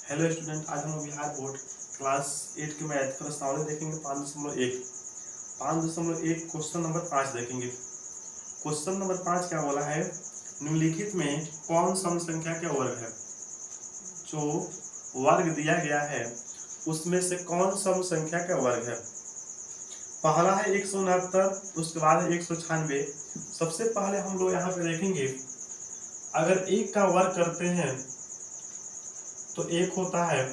Hello student, आज हम Bihar board class 8 के मैथ का प्रश्नावली देखेंगे। 5.1 क्वेश्चन नंबर 5 देखेंगे। क्वेश्चन नंबर 5 क्या बोला है, निम्नलिखित में कौन सम संख्या का वर्ग है। जो वर्ग दिया गया है उसमें से कौन सम संख्या का वर्ग है। पहला है 169, उसके बाद है 196। सबसे पहले हम लोग यहाँ पे देखेंगे, अगर एक का वर्ग करते हैं तो एक होता है,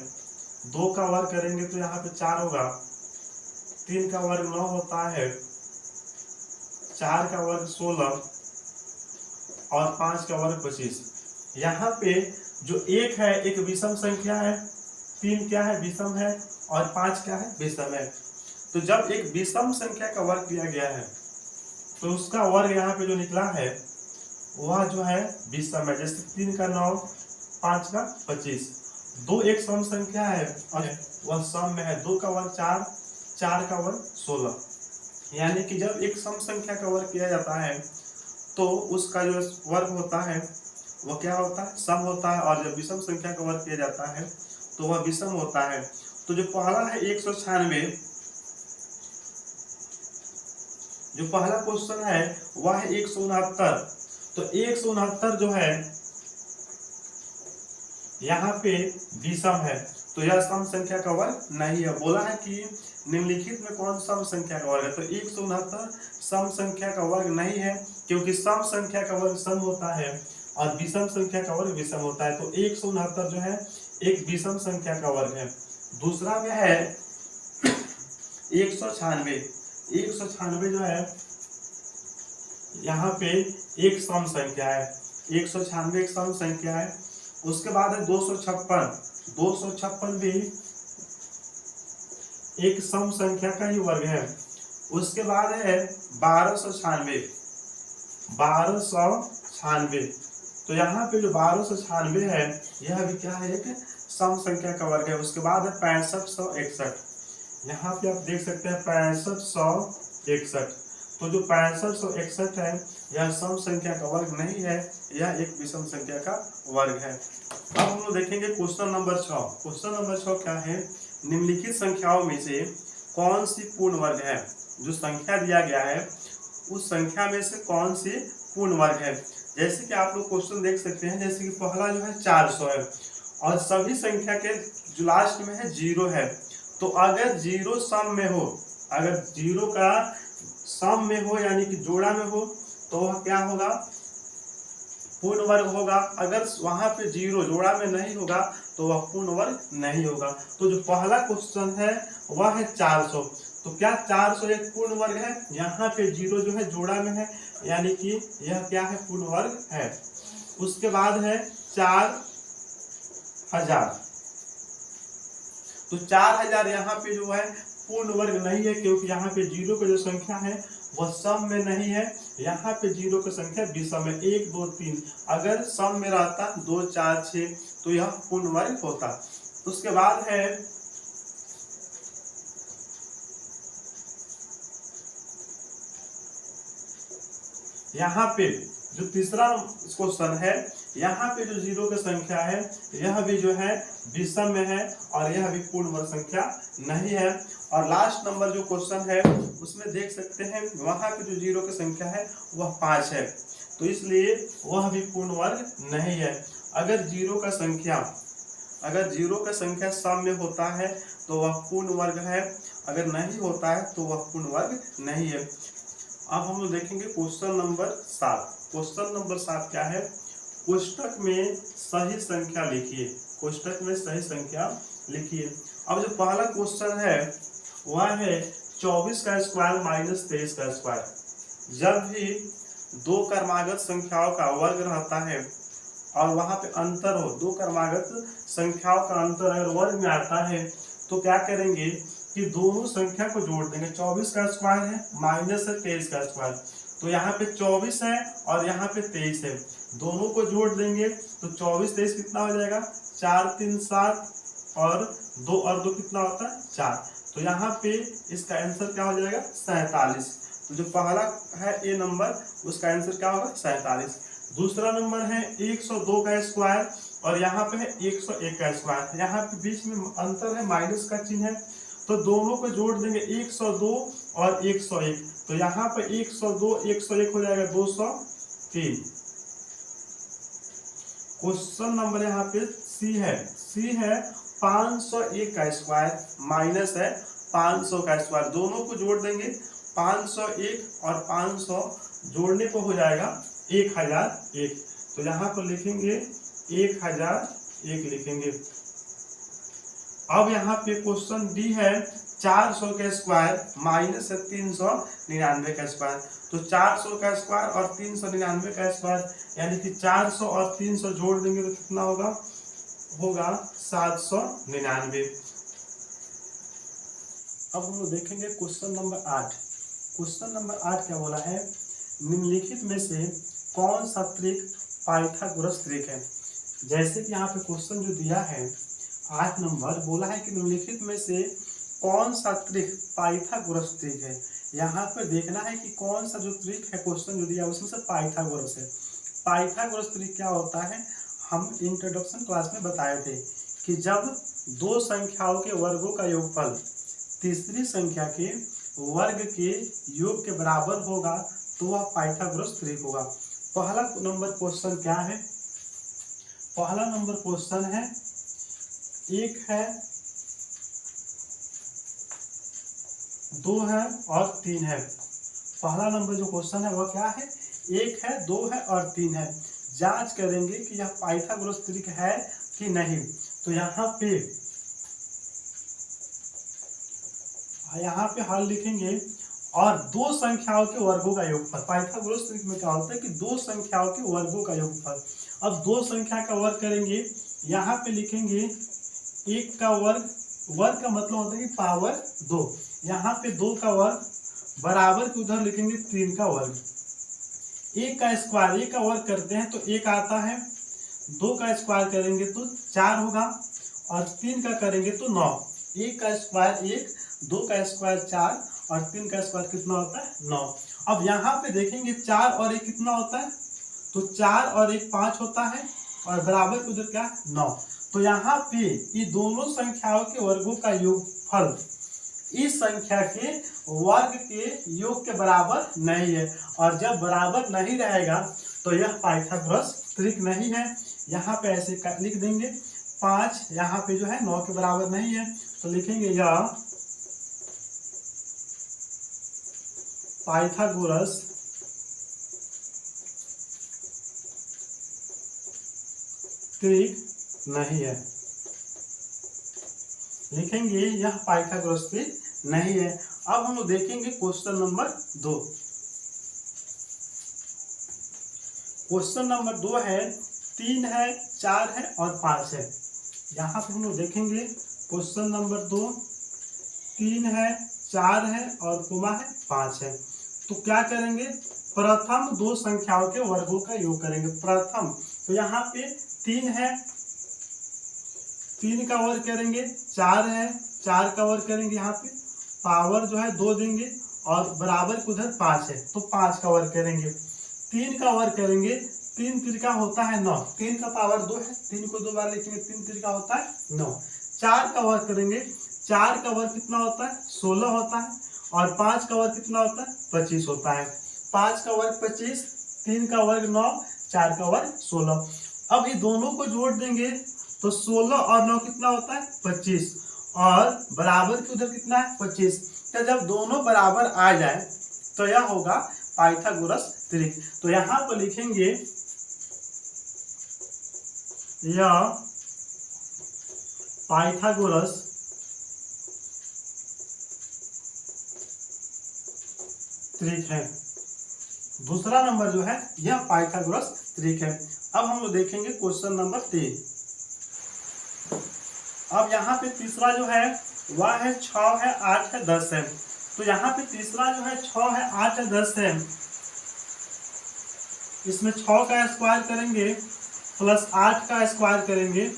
दो का वर्ग करेंगे तो यहाँ पे 4 होगा, 3 का वर्ग 9 होता है, 4 का वर्ग 16 और 5 का वर्ग 25। यहाँ पे जो एक है एक विषम संख्या है, 3 क्या है विषम है और 5 क्या है विषम है। तो जब एक विषम संख्या का वर्ग किया गया है तो उसका वर्ग यहाँ पे जो निकला है वह जो है विषम है। जैसे 3 का 9, 5 का 25। दो एक सम संख्या है और वह सम में है, 2 का वर्ग 4, 4 का वर्ग 16। यानी कि जब एक सम संख्या का वर्ग किया जाता है तो उसका जो वर्ग होता है वह क्या होता है, सम होता है। और जब विषम संख्या का वर्ग किया जाता है तो वह विषम होता है। तो जो पहला है 196, जो पहला क्वेश्चन है वह है 169। तो 169 जो है यहाँ पे विषम है, तो यह सम संख्या का वर्ग नहीं है। बोला है कि निम्नलिखित में कौन सम संख्या का वर्ग है, तो 169 सम संख्या का वर्ग नहीं है, क्योंकि सम संख्या का वर्ग सम होता है और विषम संख्या का वर्ग विषम होता है। तो 169 जो है एक विषम संख्या का वर्ग है। दूसरा में है 196। 196 जो है यहाँ पे एक सम संख्या है, 196 एक सम संख्या है। उसके बाद है 256। 256 भी एक सम संख्या का ही वर्ग है। उसके बाद है 1296। 1296, तो यहाँ पे जो 1296 है यह भी क्या है, एक सम संख्या का वर्ग है। उसके बाद है 6561। यहाँ पे आप देख सकते हैं 6561। तो जो 6561 है यह सम संख्या का वर्ग नहीं है, यह एक विषम संख्या का वर्ग है। अब हम लोग देखेंगे क्वेश्चन नंबर 6। क्वेश्चन नंबर 6 क्या है, निम्नलिखित संख्याओं में से कौन सी पूर्ण वर्ग है। जो संख्या दिया गया है उस संख्या में से कौन सी पूर्ण वर्ग है। जैसे कि आप लोग क्वेश्चन देख सकते हैं, जैसे कि पहला जो है 400 है और सभी संख्या के जो लास्ट में है 0 है। तो अगर 0 सम में हो, अगर 0 का सम में हो यानी कि जोड़ा में हो तो वह क्या होगा, पूर्ण वर्ग होगा। अगर वहां पे 0 जोड़ा में नहीं होगा तो वह पूर्ण वर्ग नहीं होगा। तो जो पहला क्वेश्चन है वह है 400। तो क्या 400 एक पूर्ण वर्ग है, यहाँ पे 0 जो है जोड़ा में है यानी कि यह क्या है, पूर्ण वर्ग है। उसके बाद है 4000। तो 4000 यहाँ पे जो है पूर्ण वर्ग नहीं है, क्योंकि यहाँ पे 0 का जो संख्या है वह सम में नहीं है। यहाँ पे 0 की संख्या विषम है, 1 2 3। अगर सम में रहता 2 4 6 तो यह पूर्ण वर्ग होता। उसके बाद है यहाँ पे जो तीसरा क्वेश्चन है, यहाँ पे जो 0 की संख्या है यह भी जो है विषम में है और यह भी पूर्ण वर्ग संख्या नहीं है। और लास्ट नंबर जो क्वेश्चन है उसमें देख सकते हैं वहां पे जो 0 की संख्या है वह 5 है, तो इसलिए वह भी पूर्ण वर्ग नहीं है। अगर 0 का संख्या सम में होता है तो वह पूर्ण वर्ग है, अगर नहीं होता है तो वह पूर्ण वर्ग नहीं है। अब हम लोग देखेंगे क्वेश्चन नंबर 7। क्वेश्चन नंबर 7 क्या है, कोष्टक में सही संख्या लिखिए। कोष्टक में सही संख्या लिखिए। अब जो पहला क्वेश्चन है वह है 24 का स्क्वायर माइनस 23 का स्क्वायर। जब भी दो क्रमागत संख्याओं का वर्ग रहता है और वहां पे अंतर हो, दो क्रमागत संख्याओं का अंतर अगर वर्ग में आता है तो क्या करेंगे कि दोनों संख्या को जोड़ देंगे। 24 का स्क्वायर है माइनस 23 का स्क्वायर, तो यहाँ पे 24 है और यहाँ पे 23 है, दोनों को जोड़ देंगे तो 24 23 कितना हो जाएगा, 4 3 7 और 2 और 2 कितना होता है 4। तो यहाँ पे इसका आंसर क्या हो जाएगा 47। तो जो पहला है ए नंबर, उसका आंसर क्या होगा 47। दूसरा नंबर है 102 का स्क्वायर और यहाँ पे है 101 का स्क्वायर। यहाँ पे बीच में अंतर है, माइनस का चिन्ह है, तो दोनों को जोड़ देंगे 102 और 101, तो यहाँ पे 102 101 हो जाएगा 203। क्वेश्चन नंबर यहाँ पे सी है 501 का स्क्वायर माइनस है 500 का स्क्वायर, दोनों को जोड़ देंगे 501 और 500 जोड़ने पर हो जाएगा 1001, तो यहाँ पर लिखेंगे 1001 लिखेंगे। अब यहाँ पे क्वेश्चन डी है 400 का स्क्वायर माइनस है 399 का स्क्वायर, तो 400 का स्क्वायर और 399 का स्क्वायर यानी कि 400 और 300 जोड़ देंगे तो कितना होगा 799। अब हम लोग देखेंगे क्वेश्चन नंबर 8। क्वेश्चन नंबर 8 क्या बोला है, निम्नलिखित में से कौन सा त्रिक पाइथागोरस त्रिक है। जैसे कि यहाँ पे क्वेश्चन जो दिया है 8 नंबर, बोला है कि निम्नलिखित में से कौन सा त्रिक पाइथागोरस त्रिक है। यहाँ पे देखना है कि कौन सा जो त्रिक है क्वेश्चन जो दिया उसमें से पाइथागोरस है। पाइथागोरस त्रिक क्या होता है, हम इंट्रोडक्शन क्लास में बताए थे कि जब दो संख्याओं के वर्गों का योगफल तीसरी संख्या के वर्ग के योग के बराबर होगा तो वह पाइथागोरस त्रिक होगा। पहला नंबर क्वेश्चन क्या है, पहला नंबर क्वेश्चन है 1 है 2 है और 3 है। पहला नंबर जो क्वेश्चन है वह क्या है, 1 है 2 है और 3 है। जांच करेंगे कि यह पाइथागोरस त्रिक है कि नहीं। तो यहाँ पे हल लिखेंगे और दो संख्याओं के वर्गों का योगफल। पाइथागोरस त्रिक में क्या होता है कि दो संख्याओं के वर्गों का योगफल। अब दो संख्या का वर्ग करेंगे, यहाँ पे लिखेंगे 1 का वर्ग, वर्ग का मतलब होता है कि पावर 2, यहाँ पे 2 का वर्ग बराबर के उधर लिखेंगे 3 का वर्ग। 1 का स्क्वायर, 1 का वर्ग करते हैं तो 1 आता है, 2 का स्क्वायर करेंगे तो 4 होगा और 3 का करेंगे तो 9। 1 का स्क्वायर 1, 2 का स्क्वायर 4 और 3 का स्क्वायर कितना होता है 9। अब यहाँ पे देखेंगे 4 और 1 कितना होता है, तो 4 और 1 5 होता है और बराबर के उधर क्या 9। तो यहाँ पे ये दोनों संख्याओं के वर्गों का योगफल इस संख्या के वर्ग के योग के बराबर नहीं है, और जब बराबर नहीं रहेगा तो यह पाइथागोरस त्रिक नहीं है। यहाँ पे ऐसे लिख देंगे 5, यहाँ पे जो है 9 के बराबर नहीं है, तो लिखेंगे यह पाइथागोरस त्रिक नहीं है। लिखेंगे यह पाइथागोरस त्रिक नहीं है। अब हम लोग देखेंगे क्वेश्चन नंबर 2। क्वेश्चन नंबर 2 है 3 है 4 है और 5 है। यहाँ पे हम लोग देखेंगे क्वेश्चन नंबर 2 3 है 4 है और कोमा है 5 है। तो क्या करेंगे, प्रथम दो संख्याओं के वर्गों का योग करेंगे। प्रथम, तो यहाँ पे 3 है, 3 का वर्ग करेंगे, 4 है 4 का वर्ग करेंगे, यहाँ पे पावर जो है 2 देंगे और बराबर के उधर 5 है तो 5 का वर्ग करेंगे। 3 का वर्ग करेंगे, 3 त्रिका होता है 9, 3 का पावर 2 है, 3 को 2 बार लिखेंगे, 3 त्रिका होता है 9। 4 का वर्ग करेंगे, 4 का वर्ग कितना होता है 16 होता है और 5 का वर्ग कितना होता है 25 होता है। 5 का वर्ग 25, 3 का वर्ग 9, 4 का वर्ग 16। अब ये दोनों को जोड़ देंगे तो 16 और 9 कितना होता है 25 और बराबर के उधर कितना है 25। तो जब दोनों बराबर आ जाए तो यह होगा पाइथागोरस त्रिक। तो यहाँ पर लिखेंगे यह पाइथागोरस त्रिक है। दूसरा नंबर जो है यह पाइथागोरस त्रिक है। अब हम लोग देखेंगे क्वेश्चन नंबर 3। अब यहाँ पे तीसरा जो है वह है 6 है 8 है 10 है। तो यहाँ पे तीसरा जो है 6 है 8 है 10 है, इसमें 6 का स्क्वायर करेंगे प्लस 8 का स्क्वायर करेंगे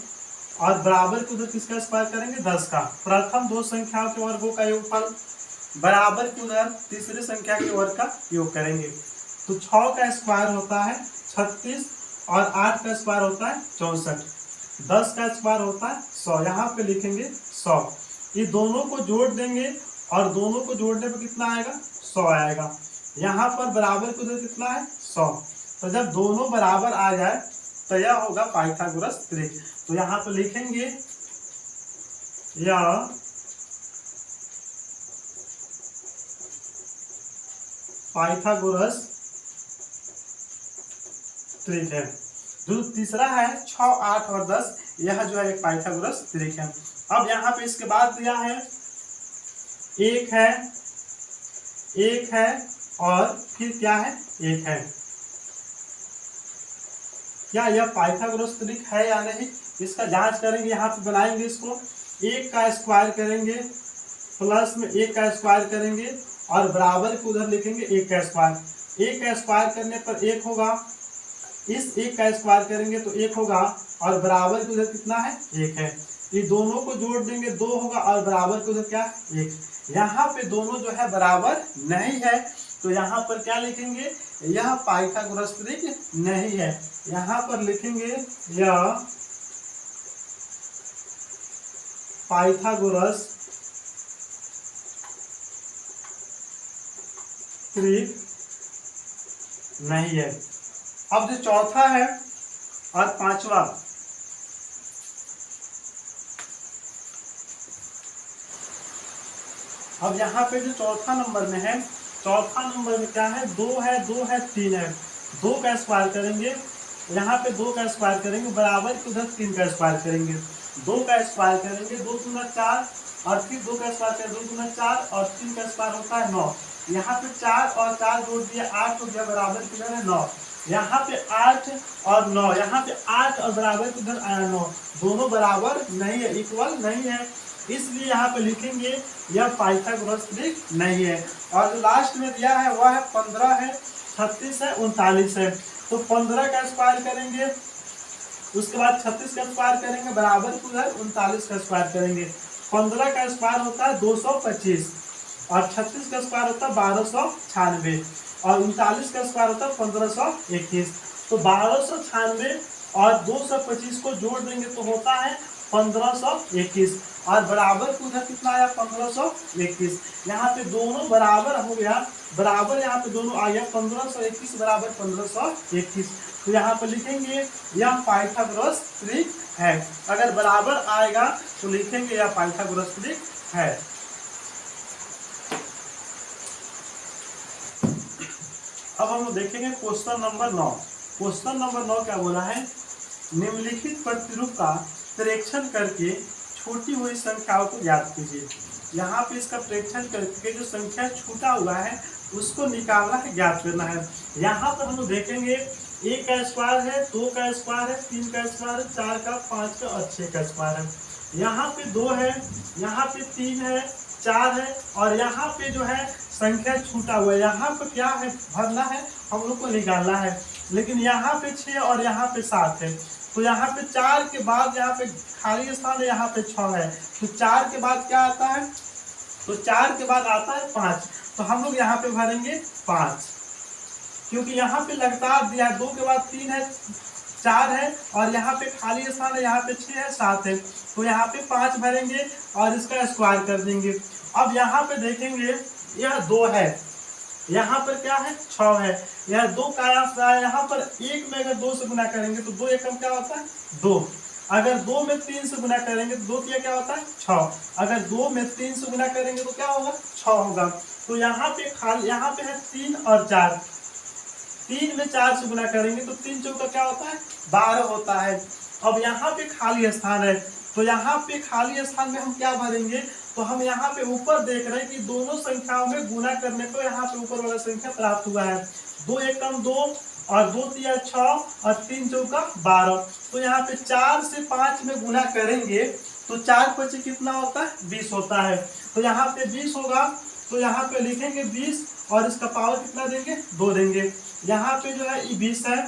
और बराबर के उधर किसका स्क्वायर करेंगे 10 का। प्रथम दो संख्याओं के वर्गों का योगफल बराबर के उधर तीसरी संख्या के वर्ग का योग करेंगे। तो 6 का स्क्वायर होता है 36 और 8 का स्क्वायर होता है 64। 10 का स्क्वायर होता है 100, यहाँ पे लिखेंगे 100। ये दोनों को जोड़ देंगे और दोनों को जोड़ने पे कितना आएगा 100 आएगा। यहाँ पर बराबर को उधर कितना है 100। तो जब दोनों बराबर आ जाए तो यह होगा पाइथागोरस त्रिक। तो यहाँ पे लिखेंगे यह पाइथागोरस त्रिक है। जो तीसरा है 6, 8 और 10, यह जो है एक पाइथागोरस त्रिक है। अब यहाँ पे इसके बाद दिया है एक है और फिर क्या है एक है। क्या यह पाइथागोरस त्रिक है या नहीं, इसका जांच करेंगे। यहाँ पे बनाएंगे इसको, एक का स्क्वायर करेंगे प्लस में एक का स्क्वायर करेंगे और बराबर को उधर लिखेंगे एक का स्क्वायर। एक का स्क्वायर करने पर एक होगा, इस एक का स्क्वायर करेंगे तो एक होगा और बराबर को उधर कितना है एक है। ये दोनों को जोड़ देंगे 2 होगा और बराबर को उधर क्या है 1। यहाँ पे दोनों जो है बराबर नहीं है तो यहाँ पर क्या लिखेंगे, यह पाइथागोरस त्रिक नहीं है। यहाँ पर लिखेंगे यह पाइथागोरस त्रिक नहीं है। अब जो चौथा है और पांचवा, अब यहाँ पे जो चौथा नंबर में है, चौथा नंबर में क्या है 2 है 3 है। 2 का स्क्वायर करेंगे, यहाँ पे 2 का स्क्वायर करेंगे बराबर के उधर 3 का स्क्वायर करेंगे। 2 का स्क्वायर करेंगे 2 दूना 4 और फिर 2 का स्क्वायर करेंगे 2 दूना 4 और 3 का स्क्वायर होता है 9। यहाँ पे 4 और 4 जोड़ दिया 8 हो गया, बराबर किधर है 9। यहाँ पे 8 और 9, यहाँ पे 8 और बराबर किधर आया 9, दोनों बराबर नहीं है, इक्वल नहीं है, इसलिए यहाँ पे लिखेंगे यह पाइथागोरस त्रिक नहीं है। और जो लास्ट में दिया है वह है 15 है 36 है 39 है। तो 15 का स्क्वायर करेंगे, उसके बाद 36 का स्क्वायर करेंगे बराबर को उधर 39 का स्क्वायर करेंगे। 15 का स्क्वायर होता है 225 और 36 का स्क्वायर होता है 1296 और 39 का स्क्वायर होता है 1521। तो 1296 और 225 को जोड़ देंगे तो होता है 1521 और बराबर को उधर कितना आया 1521। यहाँ पे दोनों बराबर हो गया, बराबर यहाँ पे दोनों आ गया 1521 बराबर 1521। तो यहाँ पे लिखेंगे यह पाइथागोरस त्रिक है। अगर बराबर आएगा तो लिखेंगे यह पाइथागोरस त्रिक है। अब हम देखेंगे क्वेश्चन नंबर 9। क्वेश्चन नंबर 9 क्या बोला है, निम्नलिखित प्रतिरूप का प्रेक्षण करके छूटी हुई संख्याओं को ज्ञात कीजिए। यहाँ पे इसका प्रेक्षण करके जो संख्या छूटा हुआ है उसको निकालना है, ज्ञात करना है। यहाँ पर हम देखेंगे 1 का स्क्वायर है, 2 का स्क्वायर है, 3 का स्क्वायर है, 4 का, 5 का और 6 का स्क्वायर है। यहाँ पे 2 है, यहाँ पे 3 है, 4 है और यहाँ पे जो है संख्या छूटा हुआ है। यहाँ पे क्या है भरना है, हम लोग को निकालना है। लेकिन यहाँ पे 6 और यहाँ पे 7 है तो यहाँ पे 4 के बाद यहाँ पे खाली स्थान है, यहाँ पे 6 है तो 4 के बाद क्या आता है, तो 4 के बाद आता है 5। तो हम लोग यहाँ पे भरेंगे 5 क्योंकि यहाँ पे लगातार दिया है। 2 के बाद 3 है, 4 है और यहाँ पे खाली स्थान है, यहाँ पे 6 है, 7 है तो यहाँ पे 5 भरेंगे और इसका स्क्वायर कर देंगे। अब यहाँ पे देखेंगे यह 2 है, यहाँ पर क्या है 6 है, यह 2 का यहाँ पर 1 में अगर 2 से गुना करेंगे तो 2 एकम क्या होता है 2। अगर 2 में 3 से गुना करेंगे तो 2 क्या होता है 6। अगर 2 में 3 से गुना करेंगे तो क्या होगा 6 होगा। तो यहाँ पे खाली यहाँ पे है 3 और 4, 3 में 4 से गुना करेंगे तो 3 चौका क्या होता है 12 होता है। अब यहाँ पे खाली स्थान है तो यहाँ पे खाली स्थान में हम क्या भरेंगे, तो हम यहाँ पे ऊपर देख रहे हैं कि दोनों संख्याओं में गुना करने पर यहाँ पे ऊपर वाला संख्या प्राप्त हुआ है। 2 एकम 2 और 2 तिया 6 और 3 चौका 12। तो यहाँ पे 4 से 5 में गुना करेंगे तो 4 पचे कितना होता है 20 होता है। तो यहाँ पे 20 होगा तो यहाँ पे लिखेंगे 20 और इसका पावर कितना देंगे 2 देंगे। यहाँ पे जो है ये 20 है।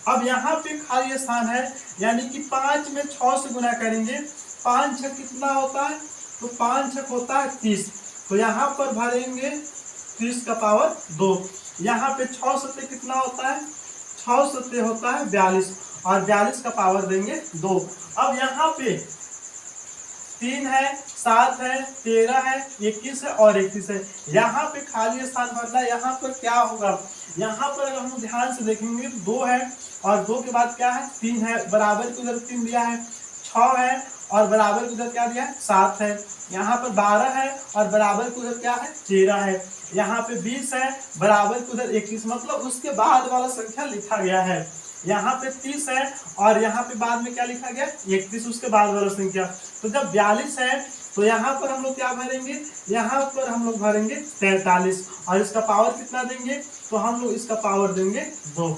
अब यहाँ पे खाली स्थान है यानी कि 5 में 6 से गुना करेंगे, 5 छक कितना होता है, तो 5 छक होता है 30। तो यहाँ पर भरेंगे 30 का पावर 2। यहाँ पे 6 सत्ते कितना होता है, 6 सत्ते होता है 42 और 42 का पावर देंगे 2। अब यहाँ पे 3 है, 7 है, 13 है, 21 है और 31 है। यहाँ पे खाली स्थान भरना, यहाँ पर क्या होगा, यहाँ पर अगर हम ध्यान से देखेंगे तो 2 है और 2 के बाद क्या है 3 है, बराबर के उधर 3 दिया है, 6 है और बराबर के उधर क्या दिया है 7 है। यहाँ पर 12 है और बराबर के उधर क्या है 13 है। यहाँ पे 20 है, बराबर के उधर 21, मतलब उसके बाद वाला संख्या लिखा गया है। यहाँ पे 30 है और यहाँ पे बाद में क्या लिखा गया 31, उसके बाद वाला संख्या। तो जब 42 है तो यहाँ पर हम लोग क्या भरेंगे, यहाँ पर हम लोग भरेंगे 43 और इसका पावर कितना देंगे, तो हम लोग इसका पावर देंगे 2।